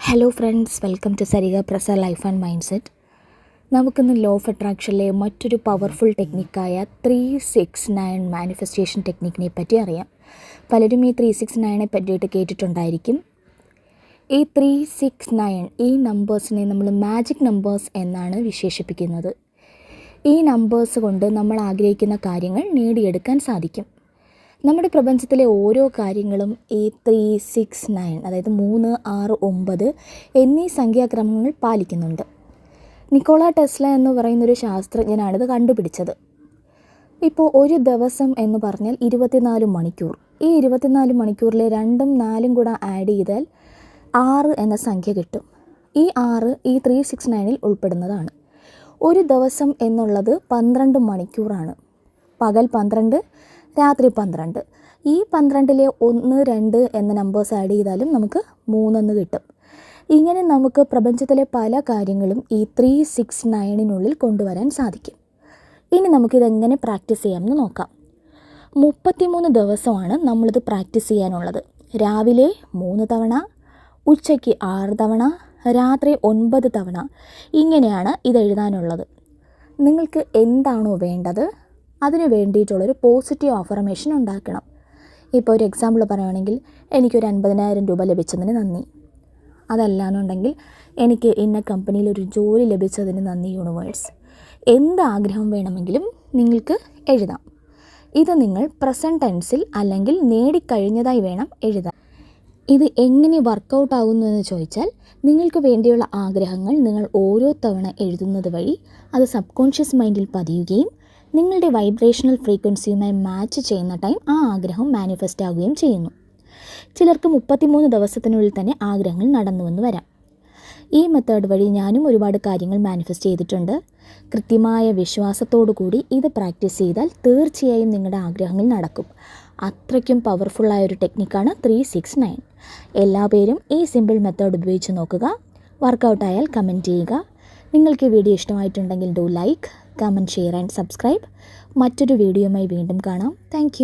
Hello friends, welcome to Sariga പ്രസ life and mindset. നമുക്കിന്ന് law of അട്രാക്ഷനിലെ മറ്റൊരു പവർഫുൾ ടെക്നിക്കായ 369 മാനിഫെസ്റ്റേഷൻ ടെക്നിക്കിനെ പറ്റി അറിയാം. പലരും ഈ 369 പറ്റിയിട്ട് കേട്ടിട്ടുണ്ടായിരിക്കും. ഈ 369 ഈ നമ്പേഴ്സിനെ നമ്മൾ മാജിക് നമ്പേഴ്സ് എന്നാണ് വിശേഷിപ്പിക്കുന്നത്. ഈ നമ്പേഴ്സ് കൊണ്ട് നമ്മൾ ആഗ്രഹിക്കുന്ന കാര്യങ്ങൾ നേടിയെടുക്കാൻ സാധിക്കും. നമ്മുടെ പ്രപഞ്ചത്തിലെ ഓരോ കാര്യങ്ങളും ഈ 369 അതായത് 3, 6, 9 എന്നീ സംഖ്യാക്രമങ്ങൾ പാലിക്കുന്നുണ്ട്. നിക്കോള ടെസ്ല എന്ന് പറയുന്നൊരു ശാസ്ത്രജ്ഞനാണിത് കണ്ടുപിടിച്ചത്. ഇപ്പോൾ ഒരു ദിവസം എന്ന് പറഞ്ഞാൽ 24 മണിക്കൂർ. ഈ 24 മണിക്കൂറിലെ 2ഉം 4ഉം കൂടെ ആഡ് ചെയ്താൽ 6 എന്ന സംഖ്യ കിട്ടും. ഈ 6 ഈ 369 ഉൾപ്പെടുന്നതാണ്. ഒരു ദിവസം എന്നുള്ളത് 12 മണിക്കൂറാണ്. പകൽ 12, രാത്രി 12. ഈ 12-ലെ 1, 2 എന്ന നമ്പേഴ്സ് ആഡ് ചെയ്താലും നമുക്ക് 3 എന്ന് കിട്ടും. ഇങ്ങനെ നമുക്ക് പ്രപഞ്ചത്തിലെ പല കാര്യങ്ങളും ഈ 369-നുള്ളിൽ കൊണ്ടുവരാൻ സാധിക്കും. ഇനി നമുക്കിതെങ്ങനെ പ്രാക്ടീസ് ചെയ്യാമെന്ന് നോക്കാം. 33 ദിവസമാണ് നമ്മളിത് പ്രാക്ടീസ് ചെയ്യാനുള്ളത്. രാവിലെ 3 തവണ, ഉച്ചയ്ക്ക് 6 തവണ, രാത്രി 9 തവണ. ഇങ്ങനെയാണ് ഇത് എഴുതാനുള്ളത്. നിങ്ങൾക്ക് എന്താണോ വേണ്ടത് അതിന് വേണ്ടിയിട്ടുള്ളൊരു പോസിറ്റീവ് അഫർമേഷൻ ഉണ്ടാക്കണം. ഇപ്പോൾ ഒരു എക്സാമ്പിൾ പറയുകയാണെങ്കിൽ, എനിക്കൊരു 50,000 രൂപ ലഭിച്ചതിന് നന്ദി. അതല്ലാന്നുണ്ടെങ്കിൽ, എനിക്ക് ഇന്ന കമ്പനിയിൽ ഒരു ജോലി ലഭിച്ചതിന് നന്ദി യൂണിവേഴ്സ്. എന്ത് ആഗ്രഹം വേണമെങ്കിലും നിങ്ങൾക്ക് എഴുതാം. ഇത് നിങ്ങൾ പ്രസൻറ്റ് ടെൻസിൽ അല്ലെങ്കിൽ നേടിക്കഴിഞ്ഞതായി വേണം എഴുതാൻ. ഇത് എങ്ങനെ വർക്കൗട്ട് ആകുന്നു എന്ന് ചോദിച്ചാൽ, നിങ്ങൾക്ക് വേണ്ടിയുള്ള ആഗ്രഹങ്ങൾ നിങ്ങൾ ഓരോ തവണ എഴുതുന്നത് വഴി അത് സബ് കോൺഷ്യസ് മൈൻഡിൽ പതിയുകയും നിങ്ങളുടെ വൈബ്രേഷണൽ ഫ്രീക്വൻസിയുമായി മാച്ച് ചെയ്യുന്ന ടൈം ആ ആഗ്രഹം മാനിഫെസ്റ്റ് ആവുകയും ചെയ്യുന്നു. ചിലർക്ക് 33 ദിവസത്തിനുള്ളിൽ തന്നെ ആഗ്രഹങ്ങൾ നടന്നുവെന്ന് വരാം. ഈ മെത്തേഡ് വഴി ഞാനും ഒരുപാട് കാര്യങ്ങൾ മാനിഫെസ്റ്റ് ചെയ്തിട്ടുണ്ട്. കൃത്യമായ വിശ്വാസത്തോടു കൂടി ഇത് പ്രാക്ടീസ് ചെയ്താൽ തീർച്ചയായും നിങ്ങളുടെ ആഗ്രഹങ്ങൾ നടക്കും. അത്രയ്ക്കും പവർഫുള്ളായൊരു ടെക്നിക്കാണ് 369. എല്ലാ പേരും ഈ സിമ്പിൾ മെത്തേഡ് ഉപയോഗിച്ച് നോക്കുക. വർക്കൗട്ടായാൽ കമൻറ്റ് ചെയ്യുക. നിങ്ങൾക്ക് ഈ വീഡിയോ ഇഷ്ടമായിട്ടുണ്ടെങ്കിൽ do like, comment, share and subscribe. മറ്റൊരു വീഡിയോയുമായി വീണ്ടും കാണാം. താങ്ക്